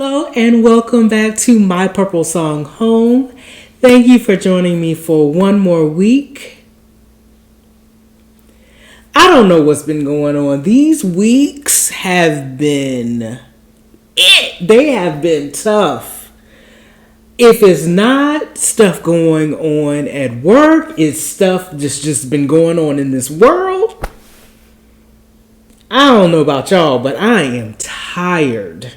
Hello and welcome back to My Purple Song Home. Thank you for joining me for one more week. I don't know what's been going on. These weeks have been They have been tough. If it's not stuff going on at work, it's stuff that's just been going on in this world. I don't know about y'all, but I am tired.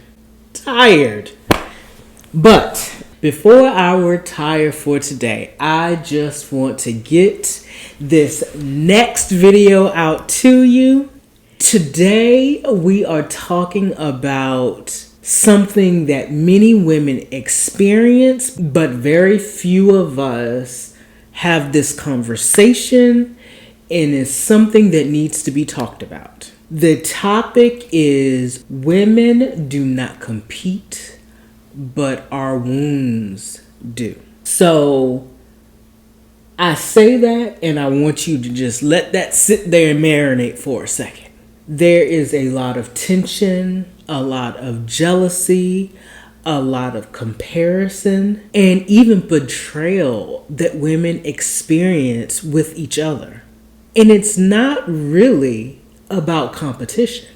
But before I retire for today, I just want to get this next video out to you. Today, we are talking about something that many women experience, but very few of us have this conversation, and it's something that needs to be talked about. The topic is women do not compete, but our wounds do. So I say that and I want you to just let that sit there and marinate for a second. There is a lot of tension, a lot of jealousy, a lot of comparison, and even betrayal that women experience with each other. And it's not really about competition.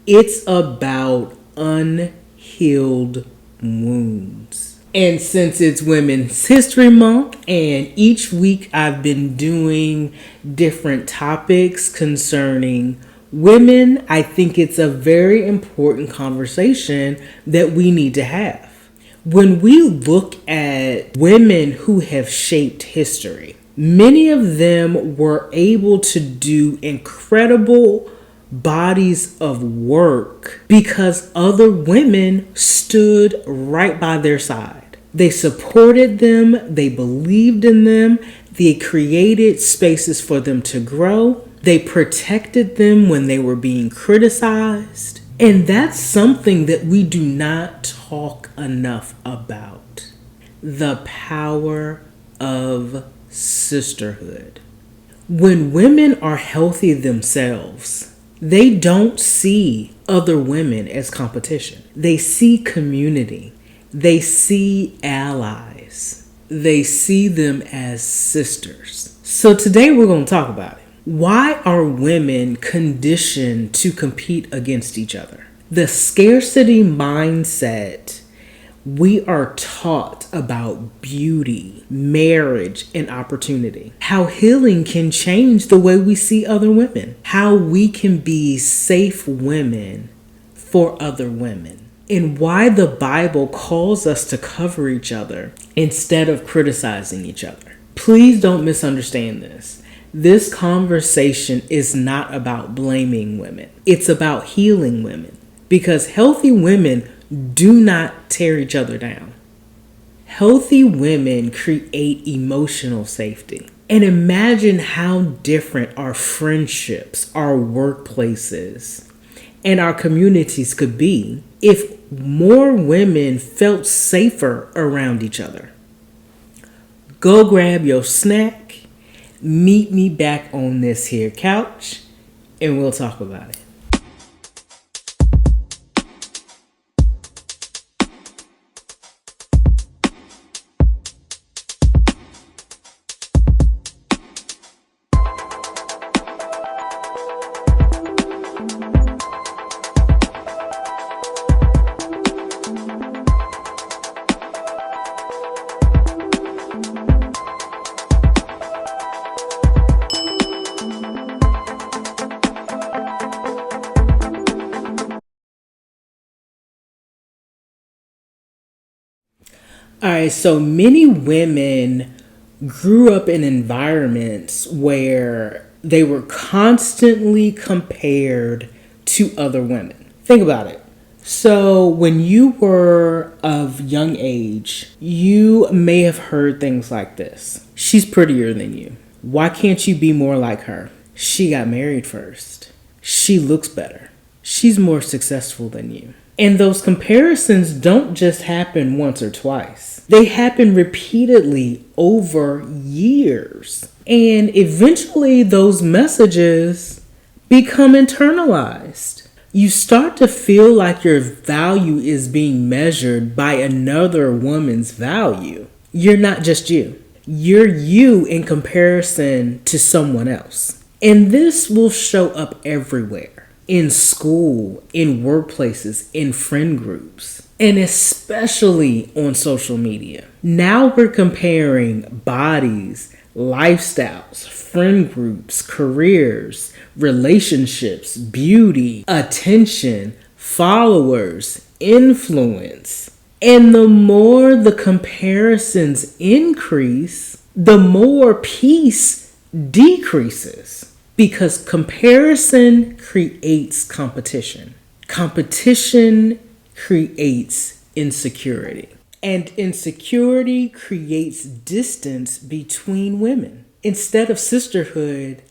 It's about unhealed wounds. And since it's Women's History Month, and each week I've been doing different topics concerning women, I think it's a very important conversation that we need to have. When we look at women who have shaped history, many of them were able to do incredible bodies of work because other women stood right by their side. They supported them, they believed in them, they created spaces for them to grow, they protected them when they were being criticized. And that's something that we do not talk enough about. The power of sisterhood. When women are healthy themselves, they don't see other women as competition. They see community. They see allies. They see them as sisters. So today we're going to talk about it. Why are women conditioned to compete against each other? The scarcity mindset. We are taught about beauty, marriage, and opportunity. How healing can change the way we see other women. How we can be safe women for other women. And why the Bible calls us to cover each other instead of criticizing each other. Please don't misunderstand this. This conversation is not about blaming women. It's about healing women. Because healthy women do not tear each other down. Healthy women create emotional safety. And imagine how different our friendships, our workplaces, and our communities could be if more women felt safer around each other. Go grab your snack, meet me back on this here couch, and we'll talk about it. All right, so many women grew up in environments where they were constantly compared to other women. Think about it. So when you were of young age, you may have heard things like this. She's prettier than you. Why can't you be more like her? She got married first. She looks better. She's more successful than you. And those comparisons don't just happen once or twice. They happen repeatedly over years. And eventually those messages become internalized. you start to feel like your value is being measured by another woman's value. You're not just you. You're you in comparison to someone else. And this will show up everywhere. In school, in workplaces, in friend groups, and especially on social media. Now we're comparing bodies, lifestyles, friend groups, careers, relationships, beauty, attention, followers, influence. And the more the comparisons increase, the more peace decreases. Because comparison creates competition. Competition creates insecurity. And insecurity creates distance between women. Instead of sisterhood,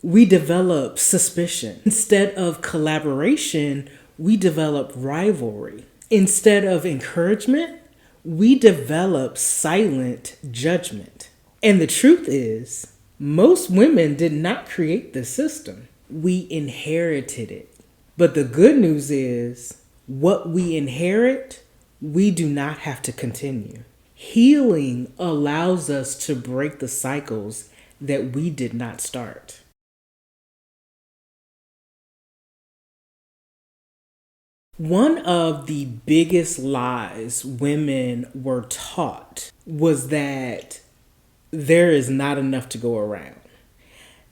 we develop suspicion. Instead of collaboration, we develop rivalry. Instead of encouragement, we develop silent judgment. And the truth is, most women did not create this system. We inherited it. But the good news is, what we inherit, we do not have to continue. Healing allows us to break the cycles that we did not start. One of the biggest lies women were taught was that there is not enough to go around.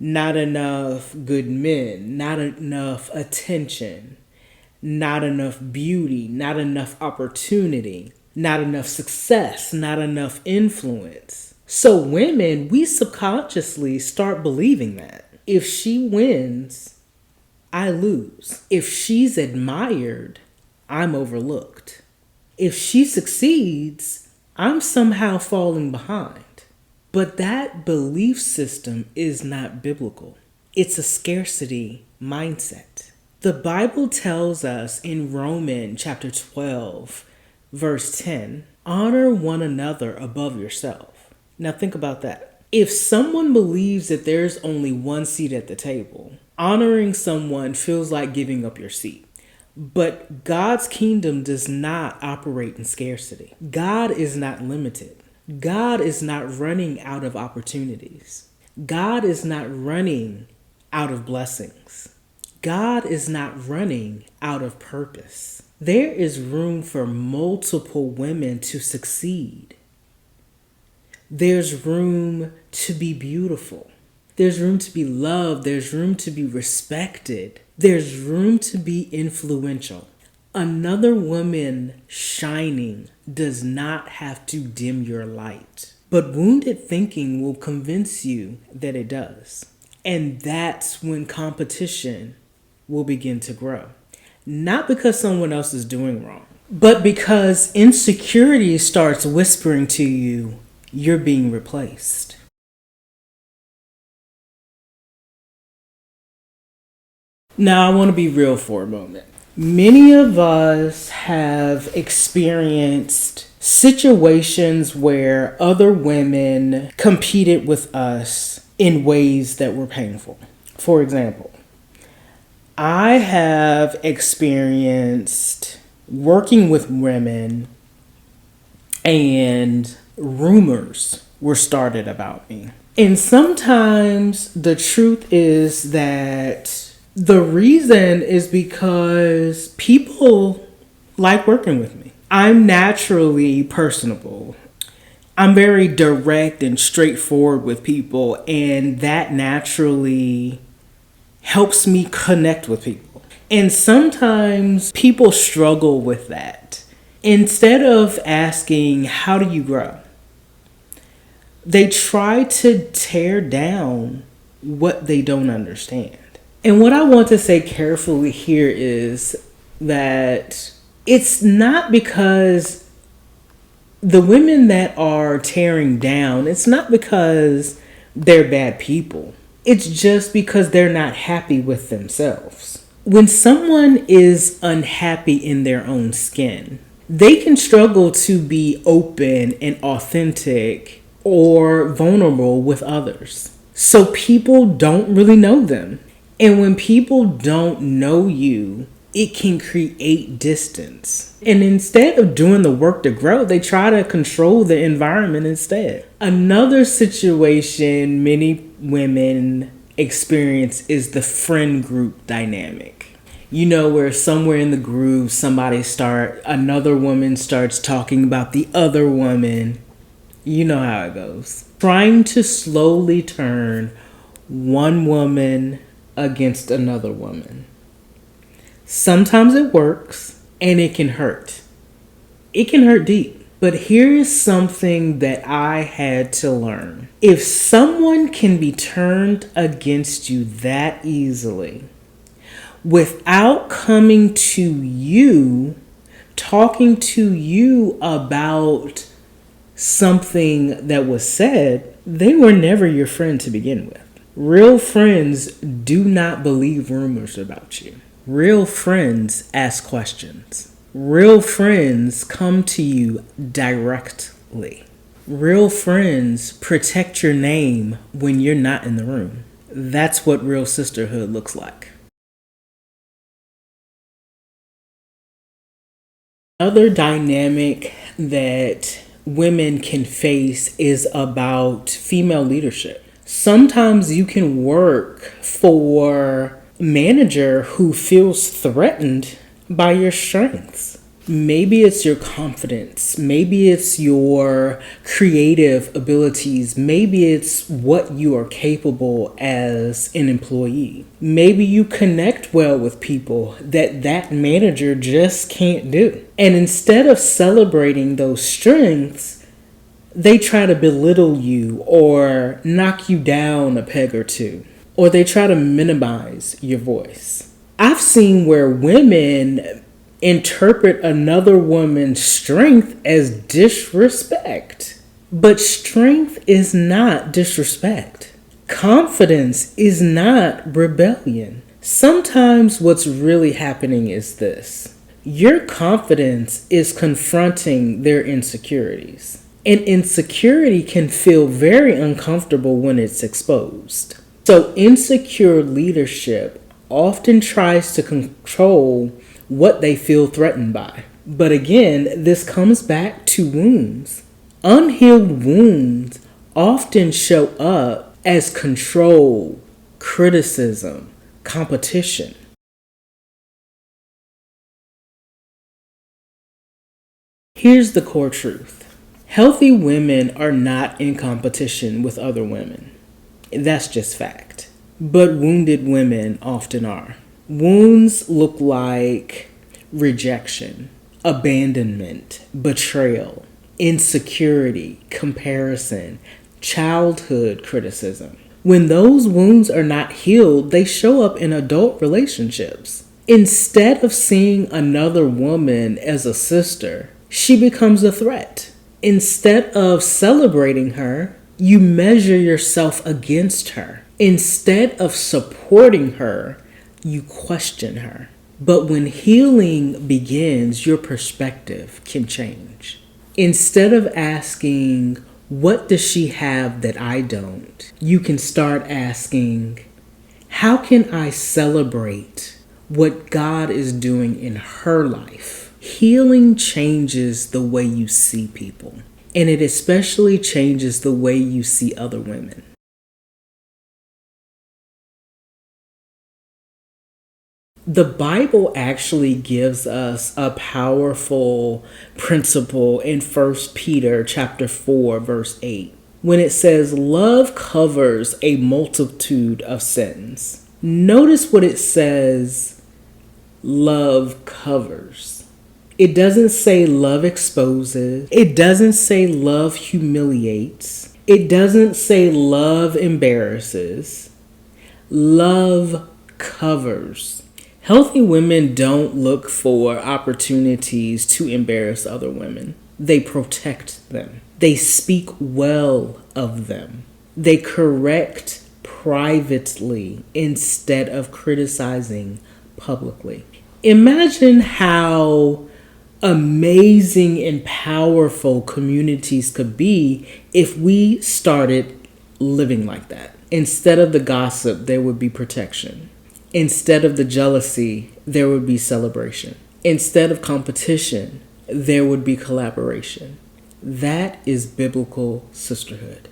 Not enough good men, not enough attention, not enough beauty, not enough opportunity, not enough success, not enough influence. So women, we subconsciously start believing that. If she wins, I lose. If she's admired, I'm overlooked. If she succeeds, I'm somehow falling behind. But that belief system is not biblical. It's a scarcity mindset. The Bible tells us in Romans chapter 12, verse 10, honor one another above yourself. Now think about that. If someone believes that there's only one seat at the table, honoring someone feels like giving up your seat. But God's kingdom does not operate in scarcity. God is not limited. God is not running out of opportunities. God is not running out of blessings. God is not running out of purpose. There is room for multiple women to succeed. There's room to be beautiful. There's room to be loved. There's room to be respected. There's room to be influential. Another woman shining does not have to dim your light, but wounded thinking will convince you that it does. And that's when competition will begin to grow. Not because someone else is doing wrong, but because insecurity starts whispering to you, you're being replaced. Now, I want to be real for a moment. Many of us have experienced situations where other women competed with us in ways that were painful. For example, I have experienced working with women and rumors were started about me. And sometimes the truth is that the reason is because people like working with me. I'm naturally personable. I'm very direct and straightforward with people, and that naturally helps me connect with people. And sometimes people struggle with that. Instead of asking, how do you grow? They try to tear down what they don't understand. And what I want to say carefully here is that it's not because the women that are tearing down, it's not because they're bad people. It's just because they're not happy with themselves. When someone is unhappy in their own skin, they can struggle to be open and authentic or vulnerable with others. So people don't really know them. And when people don't know you, it can create distance. And instead of doing the work to grow, they try to control the environment instead. Another situation many women experience is the friend group dynamic. You know, where somewhere in the groove, another woman starts talking about the other woman. You know how it goes. Trying to slowly turn one woman against another woman. Sometimes it works, and it can hurt. It can hurt deep. But here is something that I had to learn. If someone can be turned against you that easily, without coming to you, talking to you about something that was said, they were never your friend to begin with. Real friends do not believe rumors about you. Real friends ask questions. Real friends come to you directly. Real friends protect your name when you're not in the room. That's what real sisterhood looks like. Another dynamic that women can face is about female leadership. Sometimes you can work for a manager who feels threatened by your strengths. Maybe it's your confidence. Maybe it's your creative abilities. Maybe it's what you are capable as an employee. Maybe you connect well with people that manager just can't do. And instead of celebrating those strengths, they try to belittle you or knock you down a peg or two, or they try to minimize your voice. I've seen where women interpret another woman's strength as disrespect. But strength is not disrespect. Confidence is not rebellion. Sometimes what's really happening is this. Your confidence is confronting their insecurities. And insecurity can feel very uncomfortable when it's exposed. So insecure leadership often tries to control what they feel threatened by. But again, this comes back to wounds. Unhealed wounds often show up as control, criticism, competition. Here's the core truth. Healthy women are not in competition with other women. That's just fact. But wounded women often are. Wounds look like rejection, abandonment, betrayal, insecurity, comparison, childhood criticism. When those wounds are not healed, they show up in adult relationships. Instead of seeing another woman as a sister, she becomes a threat. Instead of celebrating her, you measure yourself against her. Instead of supporting her, you question her. But when healing begins, your perspective can change. Instead of asking, what does she have that I don't? You can start asking, how can I celebrate what God is doing in her life? Healing changes the way you see people, and it especially changes the way you see other women. The Bible actually gives us a powerful principle in 1 Peter chapter 4, verse 8, when it says, love covers a multitude of sins. Notice what it says, love covers. It doesn't say love exposes. It doesn't say love humiliates. It doesn't say love embarrasses. Love covers. Healthy women don't look for opportunities to embarrass other women. They protect them. They speak well of them. They correct privately instead of criticizing publicly. Imagine how amazing and powerful communities could be if we started living like that. Instead of the gossip, there would be protection. Instead of the jealousy, there would be celebration. Instead of competition, there would be collaboration. That is biblical sisterhood.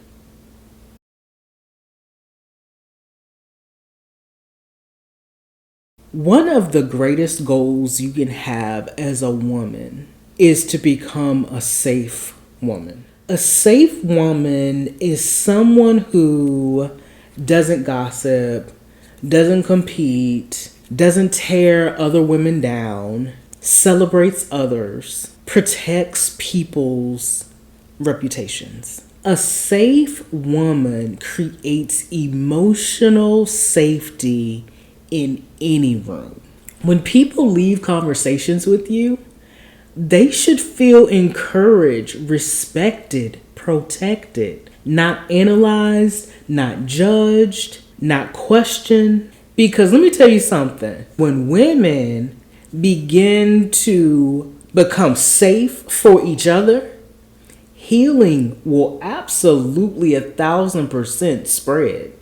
One of the greatest goals you can have as a woman is to become a safe woman. A safe woman is someone who doesn't gossip, doesn't compete, doesn't tear other women down, celebrates others, protects people's reputations. A safe woman creates emotional safety in any room. When people leave conversations with you, they should feel encouraged, respected, protected, not analyzed, not judged, not questioned. Because let me tell you something, when women begin to become safe for each other, healing will absolutely 1,000% spread.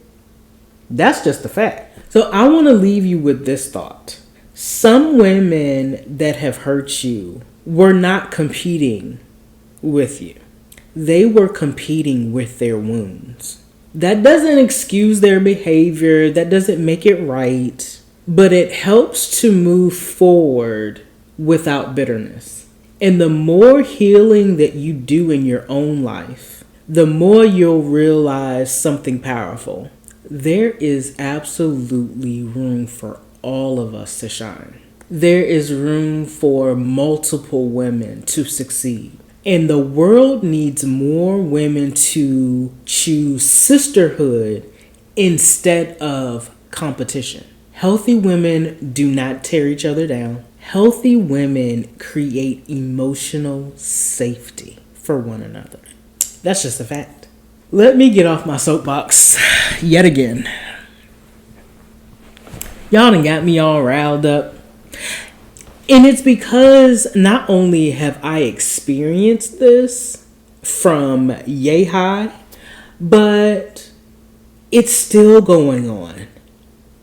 That's just a fact. So I want to leave you with this thought. Some women that have hurt you were not competing with you. They were competing with their wounds. That doesn't excuse their behavior. That doesn't make it right. But it helps to move forward without bitterness. And the more healing that you do in your own life, the more you'll realize something powerful. There is absolutely room for all of us to shine. There is room for multiple women to succeed. And the world needs more women to choose sisterhood instead of competition. Healthy women do not tear each other down. Healthy women create emotional safety for one another. That's just a fact. Let me get off my soapbox yet again. Y'all done got me all riled up. And it's because not only have I experienced this from yay high, but it's still going on.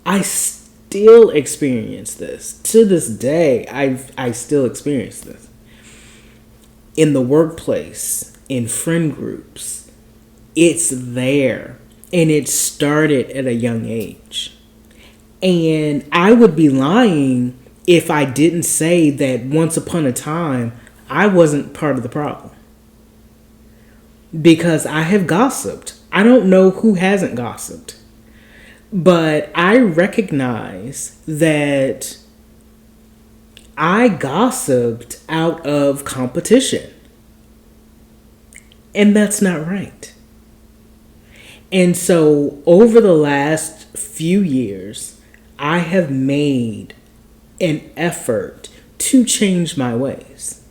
I still experience this. To this day, I still experience this. In the workplace, in friend groups, it's there. And it started at a young age. And I would be lying if I didn't say that once upon a time, I wasn't part of the problem. Because I have gossiped. I don't know who hasn't gossiped. But I recognize that I gossiped out of competition. And that's not right. And so over the last few years, I have made an effort to change my ways.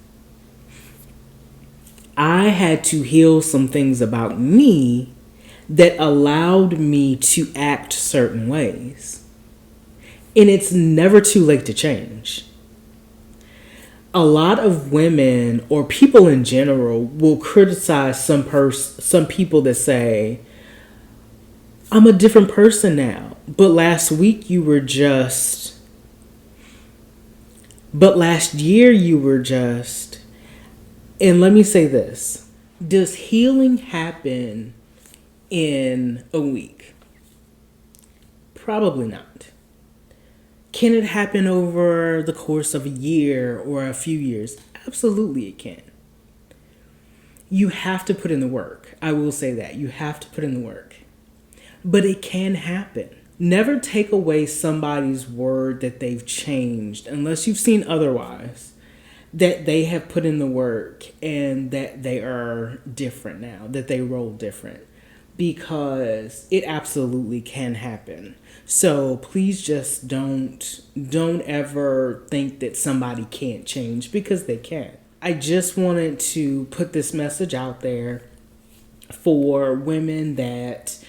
I had to heal some things about me that allowed me to act certain ways. And it's never too late to change. A lot of women or people in general will criticize some people that say, I'm a different person now. But last week you were just. But last year you were just. And let me say this. Does healing happen in a week? Probably not. Can it happen over the course of a year or a few years? Absolutely it can. You have to put in the work. I will say that. You have to put in the work. But it can happen. Never take away somebody's word that they've changed unless you've seen otherwise, that they have put in the work and that they are different now, that they roll different, because it absolutely can happen. So please just don't ever think that somebody can't change, because they can. I just wanted to put this message out there for women that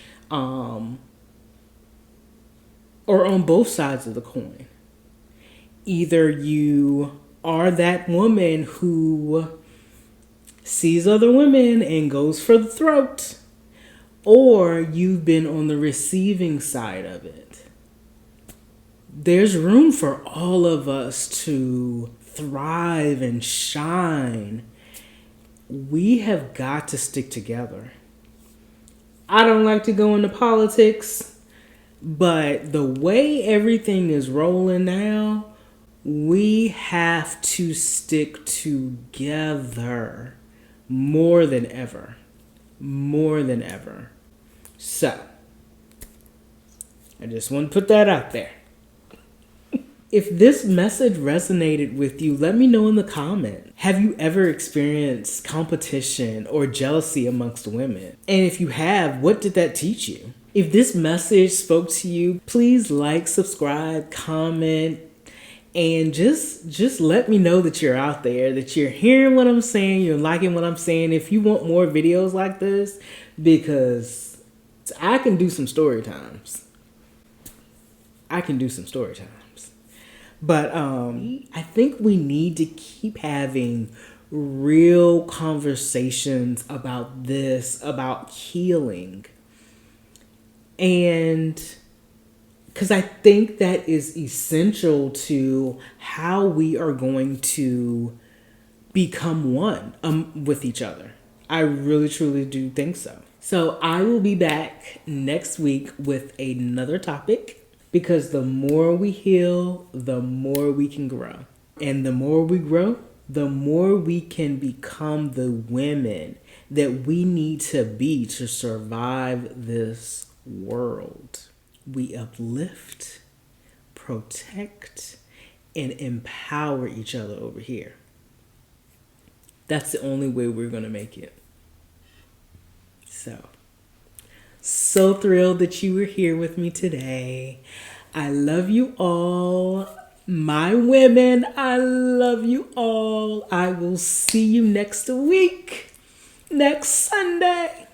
or on both sides of the coin. Either you are that woman who sees other women and goes for the throat, or you've been on the receiving side of it. there's room for all of us to thrive and shine. We have got to stick together. I don't like to go into politics, but the way everything is rolling now, we have to stick together more than ever. More than ever. So, I just want to put that out there. If this message resonated with you, let me know in the comments. Have you ever experienced competition or jealousy amongst women? And if you have, what did that teach you? If this message spoke to you, please like, subscribe, comment, and just let me know that you're out there, that you're hearing what I'm saying, you're liking what I'm saying. If you want more videos like this, because I can do some story times. But I think we need to keep having real conversations about this, about healing. And because I think that is essential to how we are going to become one with each other. I really, truly do think so. So I will be back next week with another topic, because the more we heal, the more we can grow. And the more we grow, the more we can become the women that we need to be to survive this world. We uplift, protect, and empower each other over here. That's the only way we're going to make it. So thrilled that you were here with me today. I love you all. My women, I love you all. I will see you next week, next Sunday.